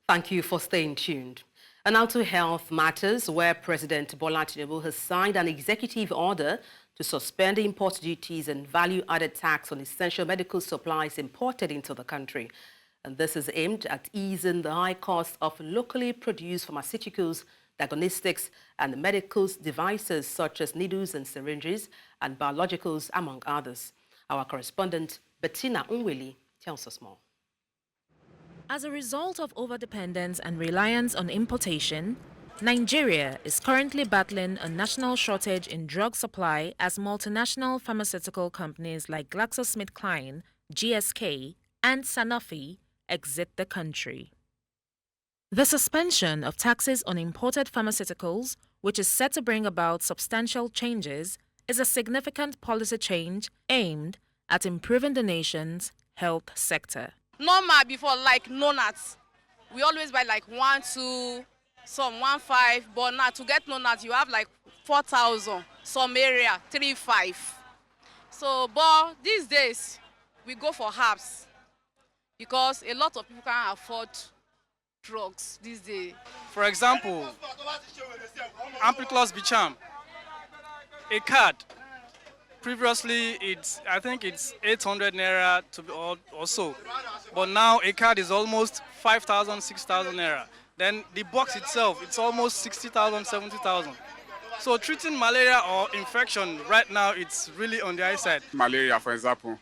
Thank you for staying tuned. And now to health matters, where President Bola Tinubu has signed an executive order to suspend import duties and value-added tax on essential medical supplies imported into the country. And this is aimed at easing the high cost of locally produced pharmaceuticals, diagnostics, and medical devices such as needles and syringes and biologicals, among others. Our correspondent, Bettina Nwelih, tells us more. As a result of overdependence and reliance on importation, Nigeria is currently battling a national shortage in drug supply as multinational pharmaceutical companies like GlaxoSmithKline, GSK, and Sanofi exit the country. The suspension of taxes on imported pharmaceuticals, which is set to bring about substantial changes, is a significant policy change aimed at improving the nation's health sector. Normal before, like no-nuts, we always buy like 1, 2, some 1, 5, but now to get no-nuts you have like 4,000, some area 3, 5. So, but these days we go for herbs because a lot of people can't afford drugs these days. For example, Ampiclox Bicham, a card. Previously, I think it's 800 naira to be or so, but now a card is almost 5,000, 6,000 naira. Then the box itself, it's almost 60,000, 70,000. So treating malaria or infection right now, it's really on the high side. Malaria, for example,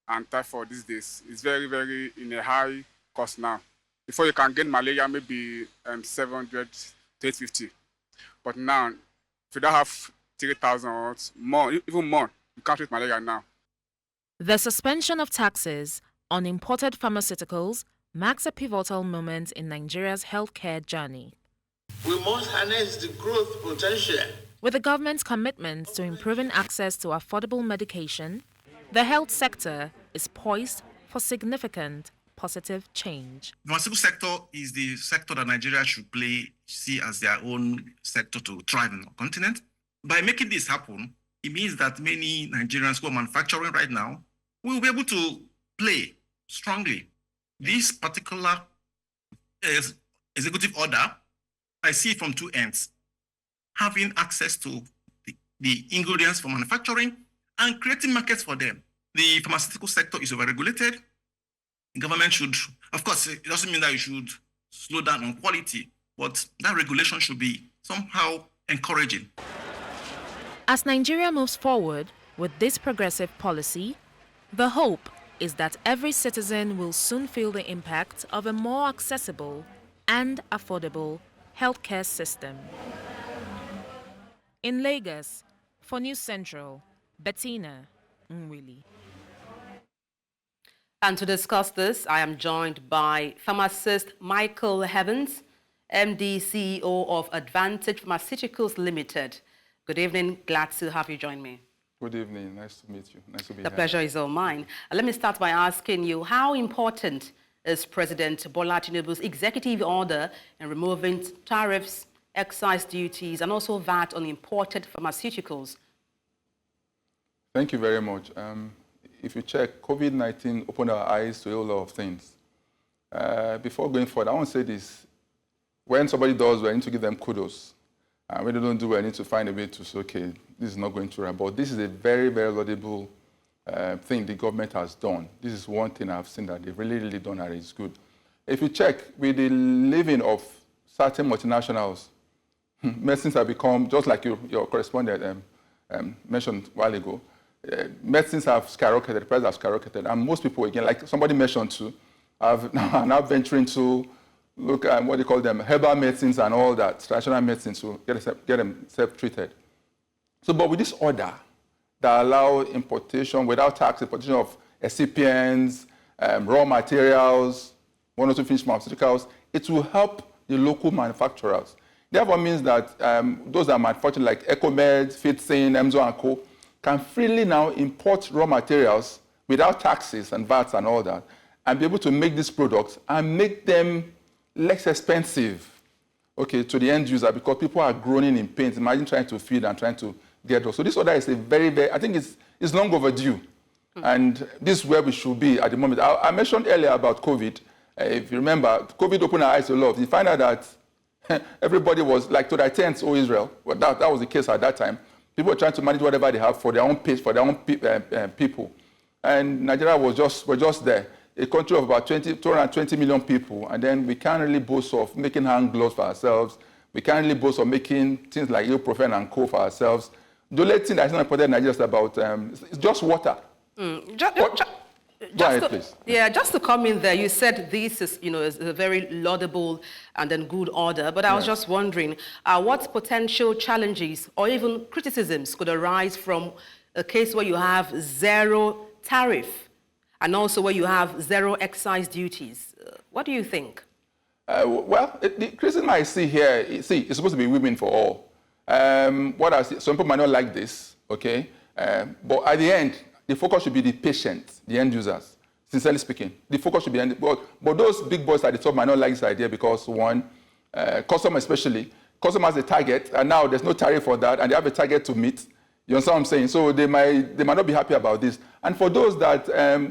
and typhoid these days is very, very in a high cost now. Before you can get malaria, maybe 700 to 850, but now if you don't have 3,000 or more, even more, you can't treat malaria now. The suspension of taxes on imported pharmaceuticals marks a pivotal moment in Nigeria's healthcare journey. We must harness the growth potential. With the government's commitment to improving access to affordable medication, the health sector is poised for significant positive change. The pharmaceutical sector is the sector that Nigeria should see as their own sector to thrive in the continent. By making this happen, it means that many Nigerians who are manufacturing right now will be able to play strongly. This particular executive order, I see it from two ends. Having access to the ingredients for manufacturing and creating markets for them. The pharmaceutical sector is overregulated. The government should, of course, it doesn't mean that you should slow down on quality, but that regulation should be somehow encouraging. As Nigeria moves forward with this progressive policy, the hope is that every citizen will soon feel the impact of a more accessible and affordable healthcare system. In Lagos, for News Central, Bettina Nwelih. And to discuss this, I am joined by Pharmacist Michael Heavens, MD, CEO of Advantage Pharmaceuticals Limited. Good evening. Glad to have you join me. Good evening. Nice to meet you. Nice to be here. The pleasure is all mine. Let me start by asking you, how important is President Bola Tinubu's executive order in removing tariffs, excise duties, and also VAT on imported pharmaceuticals? Thank you very much. If you check, COVID-19 opened our eyes to a lot of things. Before going forward, I want to say this. When somebody does well, I need to give them kudos. When they don't do well, I need to find a way to say, okay, this is not going to right. But this is a very, very laudable thing the government has done. This is one thing I've seen that they've really, really done, and it's good. If you check, with the living of certain multinationals, medicines have become, just like your correspondent mentioned a while ago, medicines have skyrocketed, the prices have skyrocketed, and most people, again, like somebody mentioned too, are now venturing to look at what they call them, herbal medicines and all that, traditional medicines to get themselves treated. So, but with this order that allow importation, without tax, importation of excipients, raw materials, one or two finished pharmaceuticals, it will help the local manufacturers. Therefore means that those that are manufacturing like Ecomed, Fitsin, Emzo & Co. can freely now import raw materials without taxes and VATs and all that, and be able to make these products and make them less expensive, okay, to the end user, because people are groaning in pain. Imagine trying to feed and trying to get those. So this order is a very, very, I think it's long overdue. And this is where we should be at the moment. I mentioned earlier about COVID. If you remember, COVID opened our eyes to a lot. You find out that everybody was like to their tents, oh Israel. Well, that was the case at that time. People were trying to manage whatever they have for their own pace, for their own people. And Nigeria was just there. A country of about 220 million people, and then we can't really boast of making hand gloves for ourselves. We can't really boast of making things like ibuprofen and co for ourselves. The only thing that's not important in Nigeria is about it's just water. Go ahead, please. Yeah, just to come in there, you said this is, is a very laudable and then good order, but I was just wondering what potential challenges or even criticisms could arise from a case where you have zero tariff and also where you have zero excise duties. What do you think? Well, the criticism I see here, it's supposed to be women for all. What I see, some people might not like this, okay? But at the end, the focus should be the patient, the end users, sincerely speaking. The focus should be, but those big boys at the top might not like this idea because one, customer especially, customer has a target, and now there's no tariff for that, and they have a target to meet. You understand what I'm saying? So they might not be happy about this. And for those that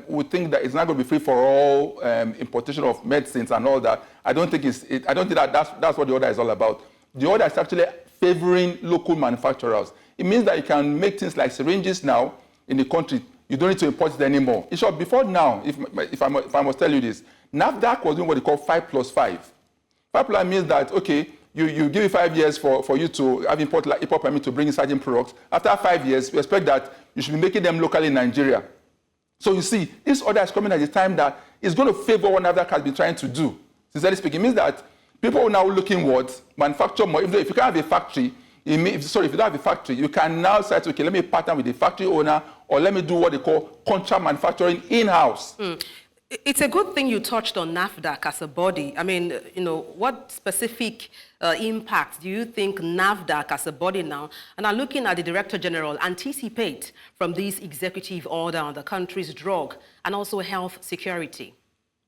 would think that it's not going to be free for all importation of medicines and all that, I don't think that's what the order is all about. The order is actually favoring local manufacturers. It means that you can make things like syringes now in the country. You don't need to import it anymore. In short, before now, if I must tell you this, NAFDAC was doing what they call 5+5. 5+ means that, okay, you give it 5 years for you to have import permit to bring in certain products. After 5 years, we expect that you should be making them locally in Nigeria. So you see, this order is coming at the time that it's going to favor what NAFDAC has been trying to do. Sincerely speaking, it means that people are now looking what manufacture more. If you can't have a factory, if you don't have a factory, you can now say, okay, let me partner with the factory owner, or let me do what they call contract manufacturing in-house. It's a good thing you touched on NAFDAC as a body. I mean, what specific impact do you think NAFDAC as a body now, and are looking at the Director General, anticipate from this executive order on the country's drug and also health security?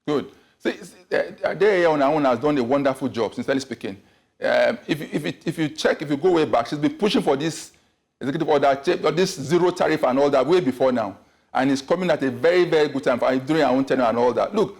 Good. See, they on our own has done a wonderful job, sincerely speaking. If you go way back, she's been pushing for this executive order, this zero tariff and all that way before now. And it's coming at a very, very good time during our own tenure and all that. Look,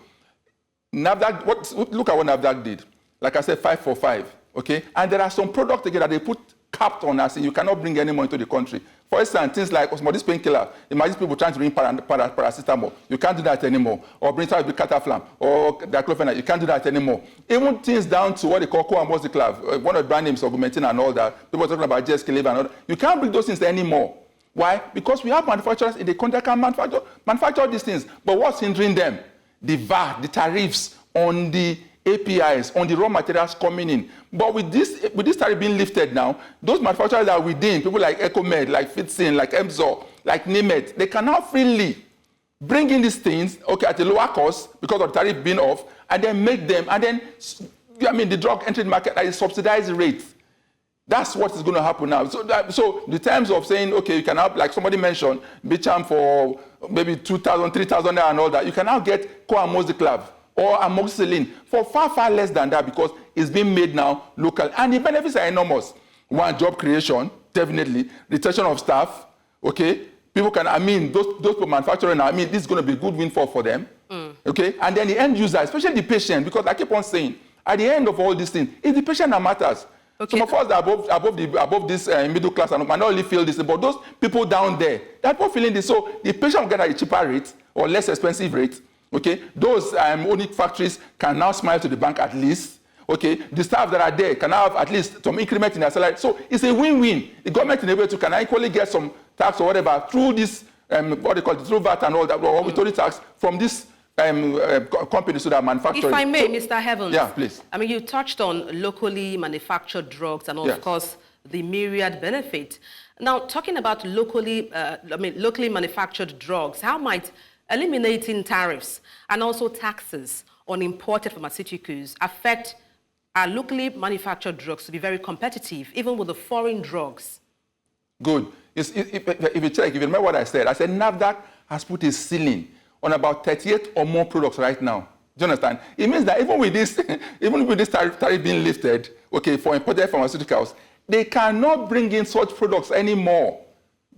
NAFDAC, look at what NAFDAC did. Like I said, 5 for 5, okay? And there are some products again that they put capped on us, and you cannot bring any more into the country. For instance, things like osmosis painkiller. Imagine people trying to bring paracetamol. You can't do that anymore. Or bring cataflam or diclofenac. You can't do that anymore. Even things down to what they call coamoxiclav, one of the brand names, Augmentin and all that. People are talking about GSK and all that. You can't bring those things anymore. Why? Because we have manufacturers in the country that can manufacture these things. But what's hindering them? The VAT, the tariffs on the APIs, on the raw materials coming in. But with this tariff being lifted now, those manufacturers that are within, people like Ecomed, like Fitsin, like Emzor, like Nimet, they can now freely bring in these things, okay, at a lower cost because of the tariff being off, and then make them, and then, the drug entering the market at a subsidized rate. That's what is going to happen now. So the terms of saying, okay, you can have, like somebody mentioned, Bicham for maybe 2,000, 3,000 and all that, you can now get coamoxiclav or amoxicillin for far, far less than that because it's being made now local. And the benefits are enormous. One, job creation, definitely. Retention of staff, okay? People can, those people manufacturing, this is going to be a good win for them, okay? And then the end user, especially the patient, because I keep on saying, at the end of all these things, it's the patient that matters. Okay. Some of us that are above this middle class and might not only feel this, but those people down there, they're not feeling this. So the patient will get at a cheaper rate or less expensive rate. Okay, those unique factories can now smile to the bank at least. Okay, the staff that are there can have at least some increment in their salary. So it's a win-win. The government in a way to can equally get some tax or whatever through this what they call it, through VAT and all that, or withholding tax from this companies that are manufacturing. If I may, Mr. Heavens. Yeah, please. You touched on locally manufactured drugs and, of course, the myriad benefit. Now, talking about locally manufactured drugs, how might eliminating tariffs and also taxes on imported pharmaceuticals affect our locally manufactured drugs to be very competitive, even with the foreign drugs? Good. If you remember what I said NAFDAC has put a ceiling on about 38 or more products right now. Do you understand? It means that even with this tariff being lifted, okay, for imported pharmaceuticals, they cannot bring in such products anymore.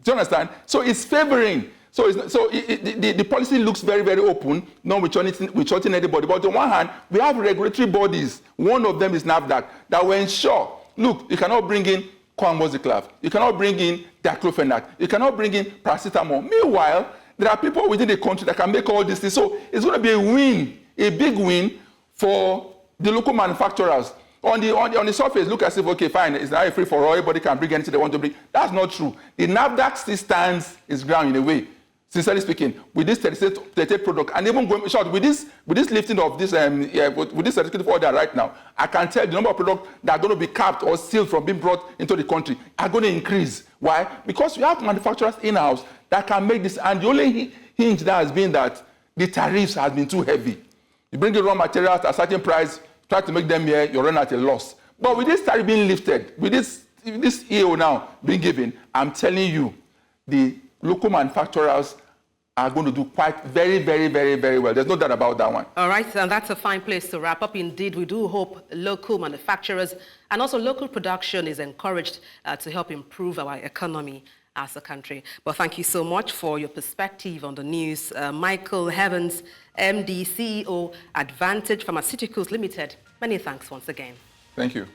Do you understand? So it's favoring So, the policy looks very, very open, not withholding anybody. But on one hand, we have regulatory bodies. One of them is NAFDAC, that will ensure, look, you cannot bring in Coamosiclav, you cannot bring in diclofenac, you cannot bring in paracetamol. Meanwhile, there are people within the country that can make all these things. So it's going to be a win, a big win for the local manufacturers. On the surface, look as if, okay, fine, it's now a free-for-all, everybody can bring anything they want to bring. That's not true. The NAFDAC still stands its ground in a way, sincerely speaking, with this 38 product, and even going short with this lifting of this, with this certificate order right now, I can tell the number of products that are going to be capped or sealed from being brought into the country are going to increase. Why? Because we have manufacturers in-house that can make this, and the only hinge that has been that the tariffs have been too heavy. You bring in raw materials at a certain price, try to make them here, you're running at a loss. But with this tariff being lifted, with this EO now being given, I'm telling you, the local manufacturers are going to do quite very, very, very, very well. There's no doubt about that one. All right, and that's a fine place to wrap up. Indeed, we do hope local manufacturers and also local production is encouraged to help improve our economy as a country. But thank you so much for your perspective on the news. Michael Heavens, MD, CEO, Advantage Pharmaceuticals Limited. Many thanks once again. Thank you.